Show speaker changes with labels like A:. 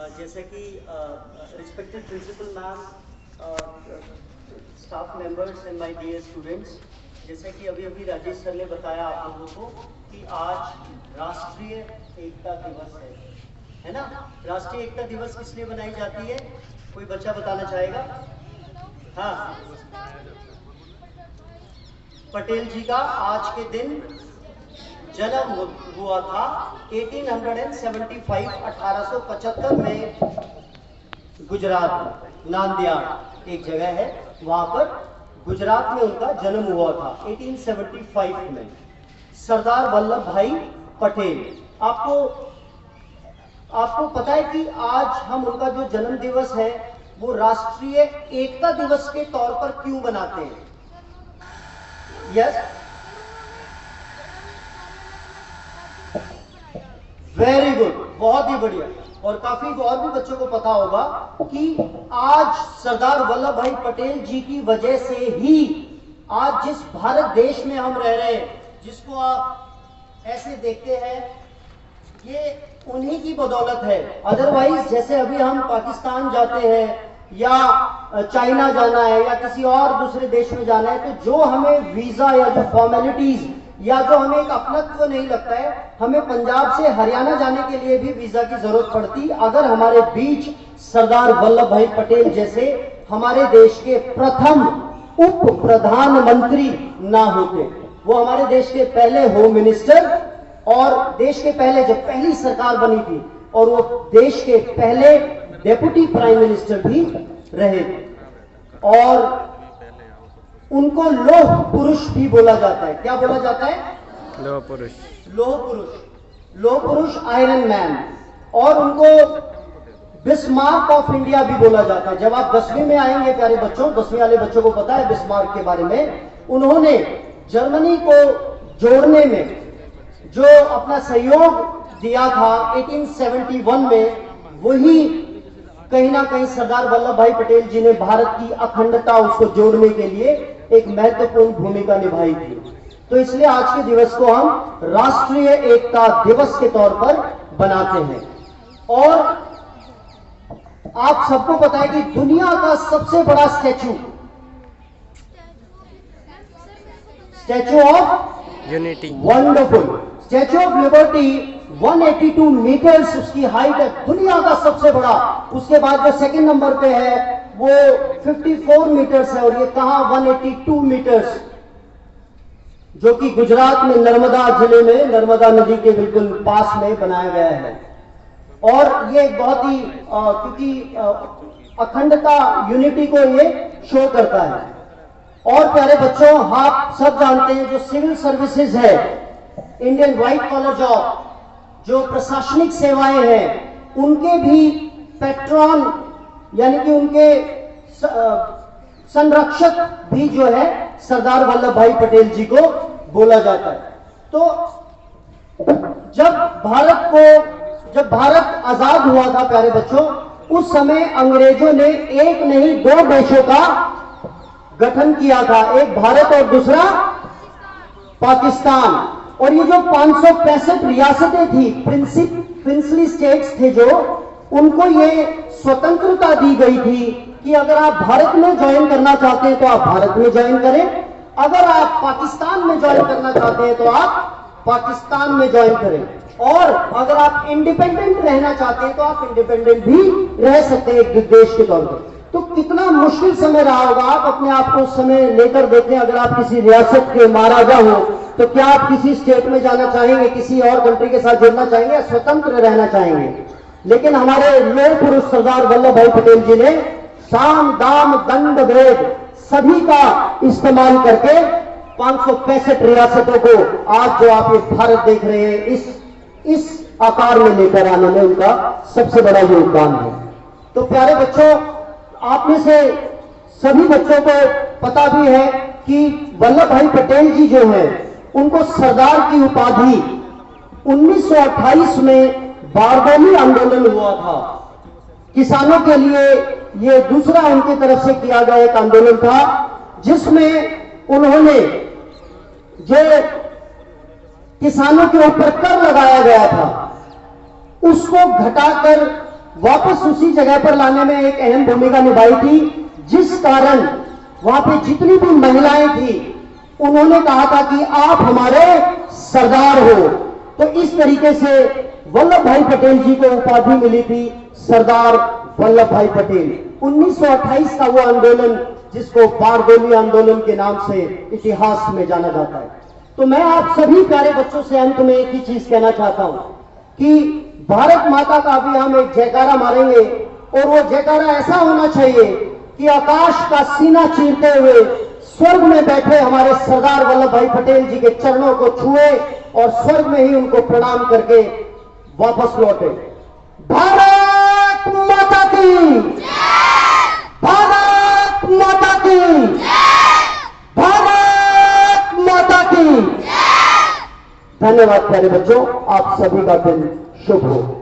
A: जैसे कि respected principal ma'am, staff members and my dear students, जैसे कि अभी अभी राजेश सर ने बताया आप लोगों को कि आज राष्ट्रीय एकता दिवस है ना। राष्ट्रीय एकता दिवस किस लिए बनाई जाती है, कोई बच्चा बताना चाहेगा? हाँ, पटेल जी का आज के दिन जन्म हुआ था 1875, 1875 में गुजरात, नांदिया एक जगह है, वहां पर गुजरात में उनका जन्म हुआ था 1875 में। सरदार वल्लभ भाई पटेल, आपको पता है कि आज हम उनका जो जन्म दिवस है वो राष्ट्रीय एकता दिवस के तौर पर क्यों बनाते हैं? यस, वेरी गुड, बहुत ही बढ़िया। और काफी और भी बच्चों को पता होगा कि आज सरदार वल्लभ भाई पटेल जी की वजह से ही आज जिस भारत देश में हम रह रहे हैं, जिसको आप ऐसे देखते हैं, ये उन्हीं की बदौलत है। अदरवाइज जैसे अभी हम पाकिस्तान जाते हैं या चाइना जाना है या किसी और दूसरे देश में जाना है, तो जो हमें वीजा या जो फॉर्मेलिटीज या जो हमें एक अपनत्व नहीं लगता है, हमें पंजाब से हरियाणा जाने के लिए भी वीजा की जरूरत पड़ती अगर हमारे बीच सरदार वल्लभ भाई पटेल जैसे हमारे देश के प्रथम उप प्रधानमंत्री ना होते। वो हमारे देश के पहले होम मिनिस्टर और देश के पहले जब पहली सरकार बनी थी, और वो देश के पहले डेप्यूटी प्राइम मिनिस्टर भी रहे, और उनको लौह पुरुष भी बोला जाता है। क्या बोला जाता है?
B: लौह पुरुष,
A: लौह पुरुष, लौह पुरुष, आयरन मैन। और उनको बिस्मार्क ऑफ इंडिया भी बोला जाता है। जब आप 10वीं में आएंगे प्यारे बच्चों, 10वीं वाले बच्चों को पता है बिस्मार्क के बारे में, उन्होंने जर्मनी को जोड़ने में जो अपना सहयोग दिया था 1871 में, वही कहीं ना कहीं सरदार वल्लभ भाई पटेल जी ने भारत की अखंडता, उसको जोड़ने के लिए एक महत्वपूर्ण भूमिका निभाई थी। तो इसलिए आज के दिवस को हम राष्ट्रीय एकता दिवस के तौर पर बनाते हैं। और आप सबको पता है कि दुनिया का सबसे बड़ा statue of
B: unity,
A: wonderful, statue of liberty 182 metres उसकी हाइट है, दुनिया का सबसे बड़ा। उसके बाद जो सेकंड नंबर पे है वो 54 मीटर्स है, और ये कहां? 182 मीटर्स, जो कि गुजरात में नर्मदा जिले में, नर्मदा नदी के बिल्कुल पास में बनाया गया है। और ये बहुत ही क्योंकि अखंडता, यूनिटी को ये शो करता है। और प्यारे बच्चों, आप सब जानते हैं जो सिविल सर्विसेज है, इंडियन व्हाइट कॉलर जॉब, जो प्रशासनिक सेवाएं हैं, उनके भी पैट्रॉन यानी कि उनके संरक्षक भी जो है सरदार वल्लभ भाई पटेल जी को बोला जाता है। तो जब भारत आजाद हुआ था प्यारे बच्चों, उस समय अंग्रेजों ने एक नहीं 2 देशों का गठन किया था, एक भारत और दूसरा पाकिस्तान। और ये जो 565 रियासतें थी, प्रिंसली स्टेट्स थे, जो उनको ये स्वतंत्रता दी गई थी कि अगर आप भारत में ज्वाइन करना चाहते हैं तो आप भारत में ज्वाइन करें, अगर आप पाकिस्तान में ज्वाइन करना चाहते हैं तो आप पाकिस्तान में ज्वाइन करें, और अगर आप इंडिपेंडेंट रहना चाहते हैं तो आप इंडिपेंडेंट भी रह सकते हैं एक देश के तौर पर। तो कितना मुश्किल समय रहा होगा, आप अपने आप को उस समय लेकर देखें। अगर आप किसी रियासत के महाराजा हो तो क्या आप किसी स्टेट में जाना चाहेंगे, किसी और कंट्री के साथ जुड़ना चाहेंगे या स्वतंत्र रहना चाहेंगे? लेकिन हमारे लौह पुरुष सरदार वल्लभ भाई पटेल जी ने साम दाम दंड भेद सभी का इस्तेमाल करके 565 रियासतों को आज जो आप ये भारत देख रहे हैं इस आकार में लेकर आने में उनका सबसे बड़ा योगदान है। तो प्यारे बच्चों, आप में से सभी बच्चों को पता भी है कि वल्लभ भाई पटेल जी जो है, उनको सरदार की उपाधि 1928 में बारडोली आंदोलन हुआ था। किसानों के लिए ये दूसरा उनकी तरफ से किया गया एक आंदोलन था, जिसमें उन्होंने जो किसानों के ऊपर कर लगाया गया था उसको घटाकर वापस उसी जगह पर लाने में एक अहम भूमिका निभाई थी, जिस कारण वहां पे जितनी भी महिलाएं थी उन्होंने कहा था कि आप हमारे सरदार हो। तो इस तरीके से वल्लभ भाई पटेल जी को उपाधि मिली थी सरदार वल्लभ भाई पटेल। 1928 का वो आंदोलन जिसको बारडोली आंदोलन के नाम से इतिहास में जाना जाता है। तो मैं आप सभी प्यारे बच्चों से अंत में एक ही चीज कहना चाहता हूं कि भारत माता का भी हम एक जयकारा मारेंगे, और वो जयकारा ऐसा होना चाहिए कि आकाश का सीना चीरते हुए स्वर्ग में बैठे हमारे सरदार वल्लभ भाई पटेल जी के चरणों को छुए और स्वर्ग में ही उनको प्रणाम करके वापस लौटे। भारत माता की, भारत माता की, भारत माता की। धन्यवाद प्यारे बच्चों, आप सभी का दिन शुभ हो।